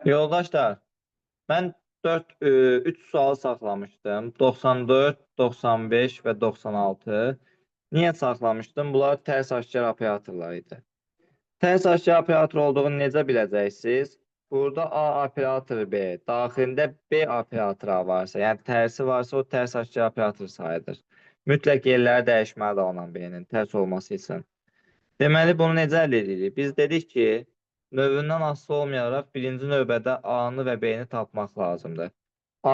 Yoldaşlar, ben 3 sual saxlamışdım. 94, 95 və 96. Niyə saxlamışdım? Bunlar tərs aşkar operatorlar idi. Tərs aşkar operator olduğunu necə biləcəksiniz? Burada A operatoru B, daxilində B operatoru varsa, yəni tərsi varsa o tərs aşkar operator sayılır. Mütləq yerləri dəyişməlidir onunla B-nin tərs olması üçün. Deməli, bunu necə əldə edirik? Biz dedik ki, növündən asılı olmayaraq birinci növbədə A-nı və B-ni tapmaq lazımdır.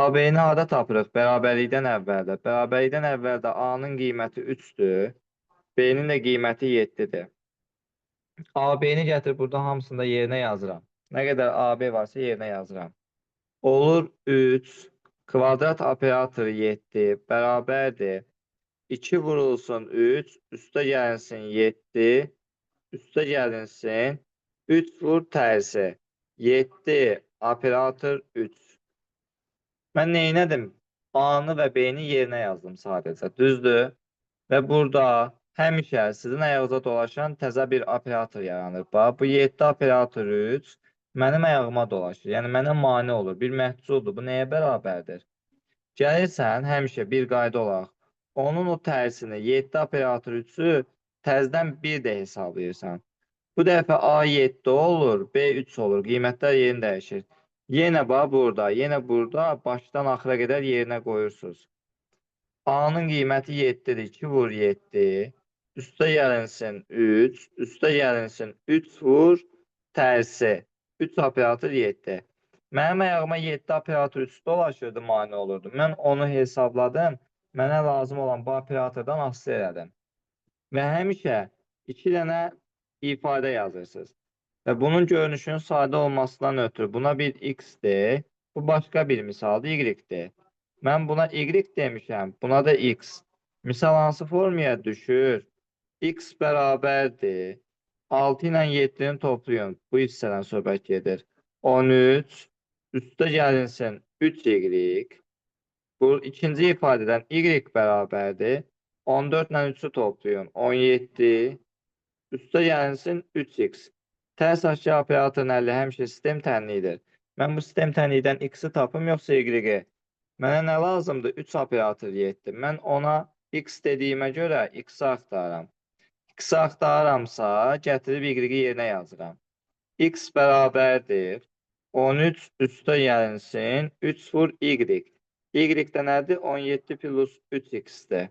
A-B-ni harada tapırıq? Bərabərlikdən əvvəldə. Bərabərlikdən əvvəldə A-nın qiyməti 3-dür, B-nin də qiyməti 7-dir. A-B-ni gətirib burada hamısını da yerinə yazıram. Nə qədər A-B varsa yerinə yazıram. Olur 3, kvadrat operatoru 7, bərabərdir. 2 vurulsun 3, üstə gəlsin 7, üstə gəlinsin 3 vur tərsi 7 operator 3. Mən neynədim? A-nı və B-ni yerinə yazdım sadəcə. Düzdür? Və burada həmişə sizin ayağınıza dolaşan təzə bir operator yaranır. Bax, bu 7 operator 3 mənim ayağıma dolaşır. Yəni mənə mane olur. Bir məhculdur. Bu nəyə bərabərdir? Gəlirsən həmişə bir qayda olaraq onun o tərsini 7 operator 3-ü təzədən 1 də hesablayırsan. Bu dəfə A 7 olur, B 3 olur. Qiymətlər yerini dəyişir. Yenə bax burada, yenə burada başdan axıra qədər yerinə qoyursunuz. A-nın qiyməti 7-dir. 2 vur 7. Üstə gəlinsin 3. Üstə gəlinsin 3 vur tərsi. 3 operator 7. Mənim ayağıma 7 operator 3 dolaşırdı, mane olurdu. Mən onu hesabladım. Mənə lazım olan bu operatordan asılı elədim. Və həmişə 2 dənə ifadə yazırsınız. Və bunun görünüşünün sadə olmasından ötürü buna bir x-dir. Bu başqa bir misaldır, y-dir. Mən buna y demişəm, buna da x. Misal hansı formaya düşür? X bərabərdir. 6 ilə 7-ni toplayın. Bu hissədən söhbət gedir. 13, üstə gəlinsin 3y. Bu ikinci ifadədən y bərabərdir. 14 ilə 3-ü toplayın. 17, üstə gəlinsin 3x. Tərs aşağı operatorun əlli həmişə sistem tənliyidir. Mən bu sistem tənliydən x-i tapım, yoxsa y-i? Mənə nə lazımdır? 3 operator 7. Mən ona x dediyimə görə x-i axtarıram. X-i axtarıramsa, gətirib y-i yerinə yazıram. X bərabərdir. 13 üstə gəlinsin. 3 vur y. Y də nədir? 17 plus 3x-dir.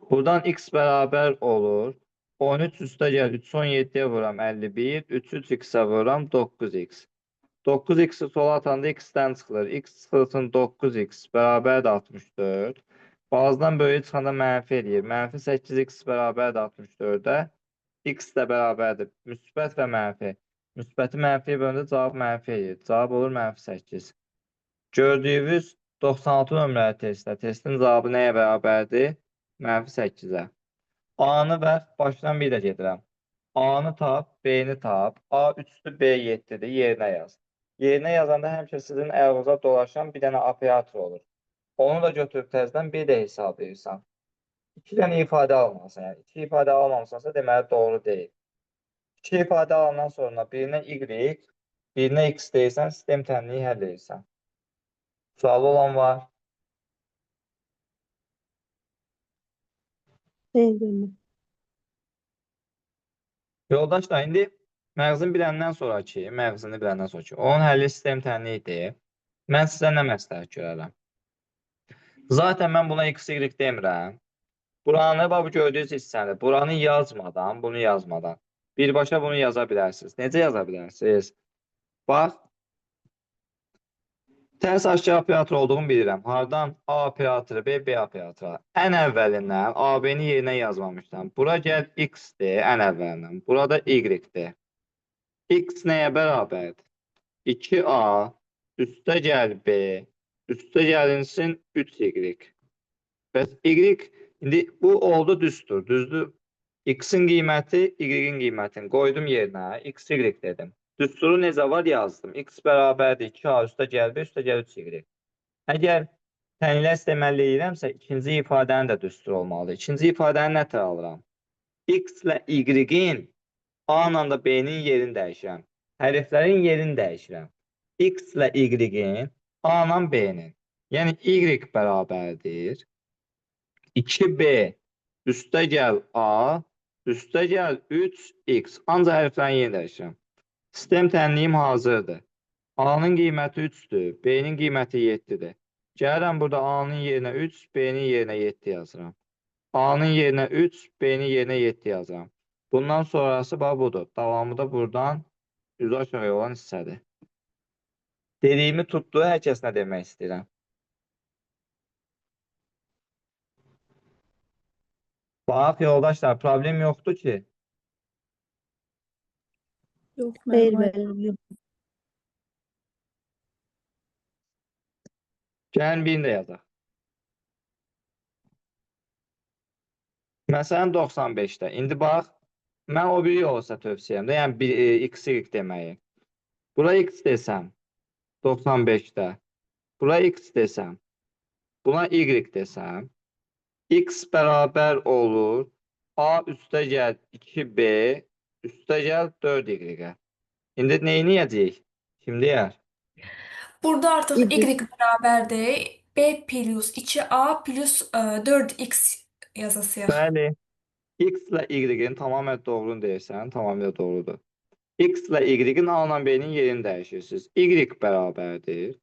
Buradan x bərabər olur. 13 üstə gəl. 3 17-yə vuram 51. 3 x-ə vuram 9x. 9x-i sola atanda x-dən çıxılır. X çıxılsın 9x bərabərdir 64. Bazdan böyüyə çıxanda mənfi edir. Mənfi 8x bərabərdir 64-də. X də bərabərdir. Müsbət və mənfi. Müsbəti mənfiyə bölündə cavab mənfi edir. Cavab olur mənfi 8. Gördüyünüz 96 nömrəli testdə testin cavabı nəyə bərabərdir? Mənfi 8-ə. A-nı və başdan bir də gedirəm. A-nı tap, B-ni tap. A 3-dür, B 7-dir. Yerinə yaz. Yerinə yazanda həmişə sizin ayağınıza dolaşan bir dənə operator olur. Onu da götürüb təzədən bir də hesablayırsan. 2 dənə ifadə almalısan. Yəni 2 ifadə almamışsansa deməli doğru deyil. 2 ifadə alandan sonra birinə y, birinə x deyirsən, sistem tənliyi həll edirsən. Sualı olan var. Yoldaşlar, indi məğzini biləndən sonraki, onun həlli sistem tənliyidir. Mən sizə nə məsləhət görərəm? Zaten mən buna x, y demirəm. Buranı, bu gördüyünüz hissəni, buranı yazmadan, bunu yazmadan, birbaşa bunu yaza bilərsiniz. Necə yaza bilərsiniz? Bax, tərs aşağı operator olduğunu bilirəm. Hardan? A operatoru, B operatoru. Ən əvvəlindən AB-ni yerinə yazmamışdım. Bura gəl x-dir, ən əvvəlindən. Burada y-dir. X nəyə bərabərdir? 2A üstə gəl B, üstə gəlinsin 3y. Bəs y, indi bu oldu düzdür. X-in qiyməti, y-in qiymətini qoydum yerinə, x, y dedim. Düsturu necə var yazdım. X bərabərdir 2A üstə gəl B, üstə gəl 3y. Əgər tənliyə istəməli edirəmsə, ikinci ifadənin də düsturu olmalıdır. İkinci ifadəni nətər alıram? X ilə y-in A ilə də B-nin yerini dəyişirəm. Hərflərin yerini dəyişirəm. X ilə Y-in, A ilə B-nin. Yəni Y bərabərdir 2B üstəgəl A üstəgəl 3X. Ancaq hərflərin yerini dəyişirəm. Sistem tənliyim hazırdır. A-nın qiyməti 3-dür, B-nin qiyməti 7-dir. Gəlirəm burada A-nın yerinə 3, B-nin yerinə 7 yazıram. A-nın yerinə 3, B-nin yerinə 7 yazıram. Bundan sonrası budur. Davamı da buradan üzü aşağıya olan hissədir. Dediyimi tutdu, hər kəs nə demək istəyirəm. Bax, yoldaşlar, problem yoxdur ki. Yox, Xeyr, müəllim. müəllim, yox. Gəlin birini də yazaq. Məsələn, 95-də. İndi bax, mən o biri yolu sizə tövsiyəm də, yəni x, y deməyi. Bura x desəm, 95-də. Bura x desəm, buna y desəm, x bərabər olur a üstəgəl 2b üstəgəl 4y-ə. İndi neyniyəcəyik? Kim deyər? Burada artıq Y. y bərabərdir. B plus 2A plus 4x yazasıyıq. Bəli. X ilə y-in tamamilə doğrunu deyirsən, tamamilə doğrudur. X ilə y-in A ilə B-nin yerini dəyişirsiniz. Y bərabərdir.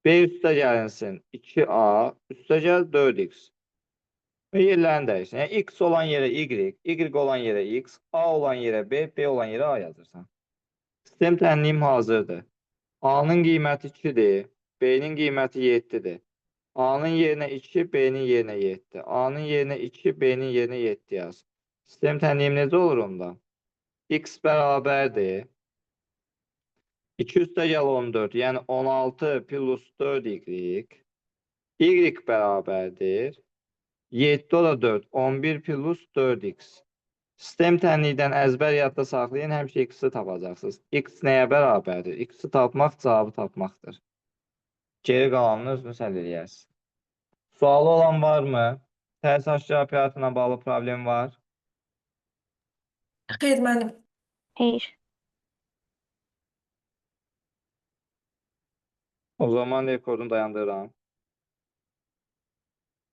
B üstəgəlinsin 2A üstəgəl 4x. Və yerlərini dəyişsin. Yəni, x olan yerə y, y olan yerə x, A olan yerə B, B olan yerə A yazırsan. Sistem tənliyim hazırdır. A-nın qiyməti 2-dir, B-nin qiyməti 7-dir. A-nın yerinə 2, B-nin yerinə 7. A-nın yerinə 2, B-nin yerinə 7 yaz. Sistem tənliyim necə olur onda? X bərabərdir. 2 üstəgəl 14, yəni 16 plus 4y. Y bərabərdir. 7 o da 4, 11 plus 4x. Sistem tənlikdən əzbər yadda saxlayın, həmişə x-i tapacaqsınız. X nəyə bərabərdir? X-i tapmaq cavabı tapmaqdır. Geri qalanını özünüz həll edərsiniz. Sualı olan varmı? Tərs aşağı operatorla bağlı problem var. Xeyr, müəllim. Xeyr. O zaman rekordunu dayandırıram.